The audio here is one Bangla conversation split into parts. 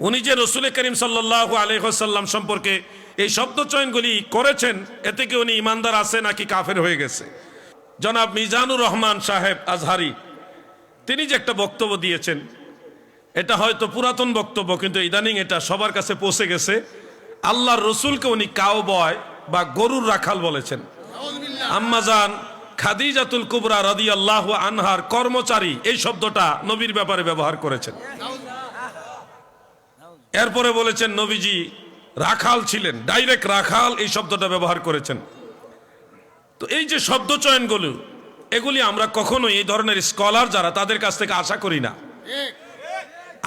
উনি যে রসুল করিম সাল্লাল্লাহু আলাইহি ওয়াসাল্লাম সম্পর্কে এই শব্দ চয়নগুলি করেছেন, এতে কি উনি ইমানদার আছে নাকি কাফের হয়ে গেছে? জনাব মিজানুর রহমান সাহেব আজহারি তিনি যে একটা বক্তব্য দিয়েছেন, এটা হয়তো পুরাতন বক্তব্য, কিন্তু ইদানিং এটা সবার কাছে পৌঁছে গেছে। আল্লাহর রসুলকে উনি কাউবয় বা গরুর রাখাল বলেছেন। আম্মাজান খাদিজাতুল কুবরা রাদিয়াল্লাহু আনহার কর্মচারী এই শব্দটা নবীর ব্যাপারে ব্যবহার করেছেন। এরপরে বলেছেন নবীজি রাখাল ছিলেন, ডাইরেক্ট রাখাল এই শব্দটা ব্যবহার করেছেন। তো এই যে শব্দ চয়নগুলো, এগুলি আমরা কখনোই এই ধরনের স্কলার যারা তাদের কাছ থেকে আশা করি না।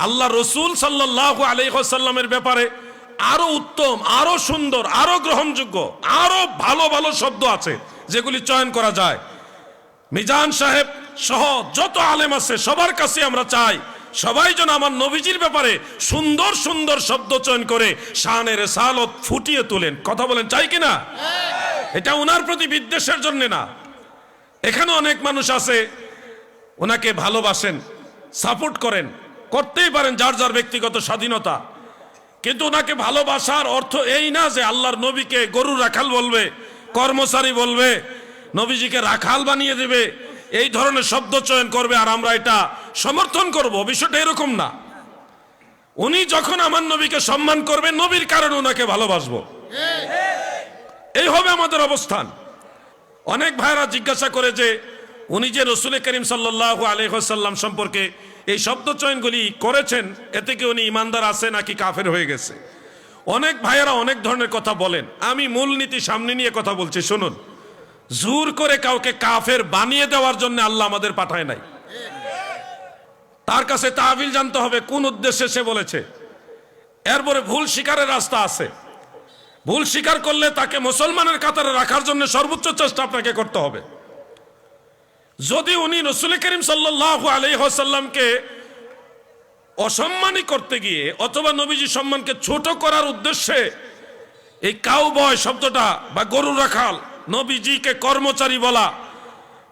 আল্লাহ রসুল সাল্লাল্লাহু আলাইহি ওয়াসাল্লামের ব্যাপারে আরো উত্তম, আরো সুন্দর, আরো গ্রহণযোগ্য, আরো ভালো ভালো শব্দ আছে যেগুলি চয়ন করা যায়। মিজান সাহেব সহ যত আলেম আছে সবার কাছে আমরা চাই সবাই যেন আমার নবীজির ব্যাপারে সুন্দর সুন্দর শব্দ চয়ন করে শানে রিসালত ফুটিয়ে তোলেন। কথা বলেন, চাই কিনা? এটা ওনার প্রতি বিদ্বেষের জন্য না। এখানে অনেক মানুষ আছে ওনাকে ভালোবাসেন, সাপোর্ট করেন, করতেই পারেন, যার যার ব্যক্তিগত স্বাধীনতা। কিন্তু ওনাকে ভালোবাসার অর্থ এই না যে আল্লাহর নবীকে গরুর রাখাল বলবে, কর্মচারী বলবে, নবীজিকে রাখাল বানিয়ে দেবে, এই ধরনের শব্দ চয়ন করবে আর আমরা এটা সমর্থন করব। বিষয়টা এরকম না। উনি যখন আমার নবীকে সম্মান করবেন, নবীর কারণে ওনাকে ভালোবাসবো, এই হবে আমাদের অবস্থান। অনেক ভাইরা জিজ্ঞাসা করে যে উনি যে রসুল করিম সাল্লাল্লাহু আলাইহি ওয়াসাল্লাম সম্পর্কে এই শব্দ চয়নগুলি করেছেন, এতে কি উনি ইমানদার আছে নাকি কাফের হয়ে গেছে? অনেক ভাইয়েরা অনেক ধরনের কথা বলেন। আমি মূলনীতি সামনে নিয়ে কথা বলছি, শুনুন। জোর করে কাউকে কাফের বানিয়ে দেওয়ার জন্য আল্লাহ আমাদের পাঠায় নাই। তার কাছে তাবিল জানতে হবে কোন উদ্দেশ্যে সে বলেছে। এরপরে ভুল স্বীকারের রাস্তা আছে। ভুল স্বীকার করলে তাকে মুসলমানের কাতারে রাখার জন্য সর্বোচ্চ চেষ্টা আপনাকে করতে হবে। যদি উনি রসুল করিম সাল্লাল্লাহু আলাইহি ওয়াসাল্লামকে অসম্মানী করতে গিয়ে অথবা নবীজি সম্মানকে ছোট করার উদ্দেশ্যে এই কাউবয় শব্দটা বা গরু রাখাল, নবীজিকে কর্মচারী বলা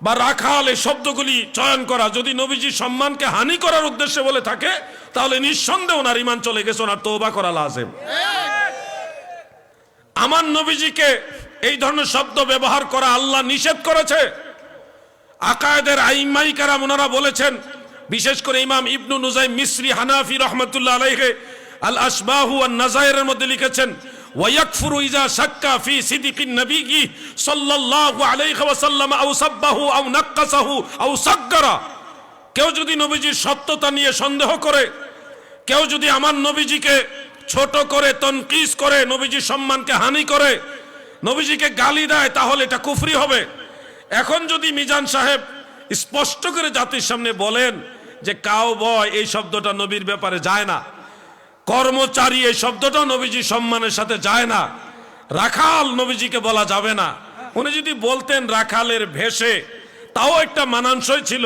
বা রাখাল এই শব্দগুলি চয়ন করা যদি নবীজি সম্মানকে হানি করার উদ্দেশ্যে বলে থাকে, তাহলে নিঃসন্দেহে ওনার ঈমান চলে গেছে, ওনার তওবা করা লাজিম। আমার নবীজিকে এই ধরনের শব্দ ব্যবহার করা আল্লাহ নিষেধ করেছে। আকায়েদের আইম্মাই কেরাম ওনারা বলেছেন, বিশেষ করে ইমাম ইবনু নুজাইম মিসরি হানাফি রাহমাতুল্লাহ আলাইহি আল আশবাহু ওয়ান নাযায়েরের মধ্যে লিখেছেন, ওয়ায়াকফুরু ইজা শাক্কা ফি সিদকিন নবী সাল্লাল্লাহু আলাইহি ওয়াসাল্লাম আও সাব্বাহু আও নাক্কাসাহু আও সাগগারা। কেউ যদি নবীজির সত্যতা নিয়ে সন্দেহ করে, কেউ যদি আমার নবীজিকে ছোট করে তনকিস করে, নবীজির সম্মানকে হানি করে, নবীজিকে গালি দেয়, তাহলে এটা কুফরি হবে। এখন যদি মিজান সাহেব স্পষ্ট করে জাতির সামনে বলেন যে কাউবয় এই শব্দটা নবীর ব্যাপারে যায় না, কর্মচারী এই শব্দটা নবীজির সম্মানের সাথে যায় না, রাখাল নবীজিকে বলা যাবে না, উনি যদি বলতেন রাখালের ভেষে, তাও একটা মানানসই ছিল।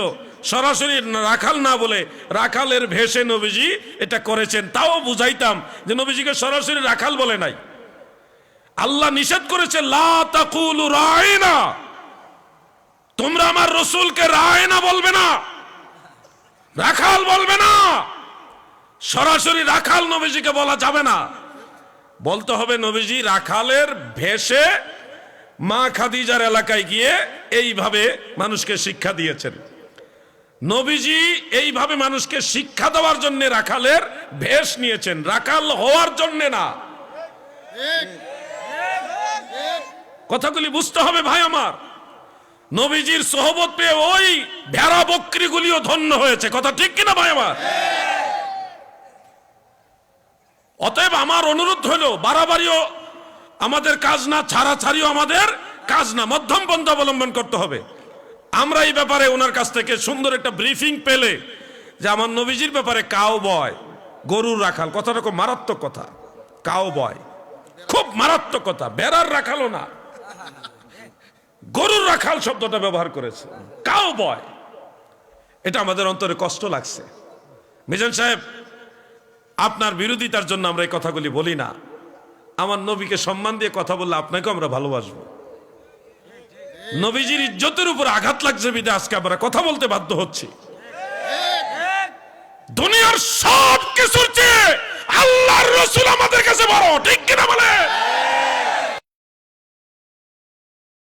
সরাসরি রাখাল না বলে রাখালের ভেষে নবীজি এটা করেছেন, তাও বুঝাইতাম যে নবীজিকে সরাসরি রাখাল বলে নাই। আল্লাহ নিষেধ করেছে, লা তাকুলু রাইনা, তোমরা আমার রসুলকে রায়না বলবে না, রাখাল বলবে না। সরাসরি রাখাল নবীজিকে বলা যাবে না, বলতে হবে নবীজি রাখালের ভেষে মা খাদিজার এলাকায় গিয়ে এইভাবে মানুষকে শিক্ষা দিয়েছেন। নবীজি এইভাবে মানুষকে শিক্ষা দেওয়ার জন্য রাখালের ভেষ নিয়েছেন, রাখাল হওয়ার জন্য না। কথাগুলি বুঝতে হবে ভাই আমার। নবীজির সোহবত পেয়ে ওই ভেড়া বকরিগুলিও ধন্য হয়েছে। কথা ঠিক কিনা ভাই আমার? অতএব আমার অনুরোধ হলো, বাড়াবাড়িও আমাদের কাজ না, ছাড়াছাড়িও আমাদের কাজ না, মধ্যম পন্থা অবলম্বন করতে হবে। আমরা এই ব্যাপারে ওনার কাছ থেকে সুন্দর একটা ব্রিফিং পেলে যে আমার নবীজির ব্যাপারে কাউবয়, গরুর রাখাল, কথাটা খুব মারাত্মক কথা। কাউবয় খুব মারাত্মক কথা, বেড়ার রাখালও না, গরুর রাখাল শব্দটা ব্যবহার করেছে, কাউবয়। এটা আমাদের অন্তরে কষ্ট লাগছে। মিজান সাহেব, আপনার বিরোধিতার জন্য আমরা এই কথাগুলি বলি না। আমার নবীকে সম্মান দিয়ে কথা বললে আপনাকেও আমরা ভালোবাসবো। নবীজির ইজ্জতের উপর আঘাত লাগছে বিধায় আজকে আমরা কথা বলতে বাধ্য হচ্ছি। দুনিয়ার সব কিছুর চেয়ে আল্লাহ রসুল আমাদের কাছে বড়, ঠিক কিনা বলেন?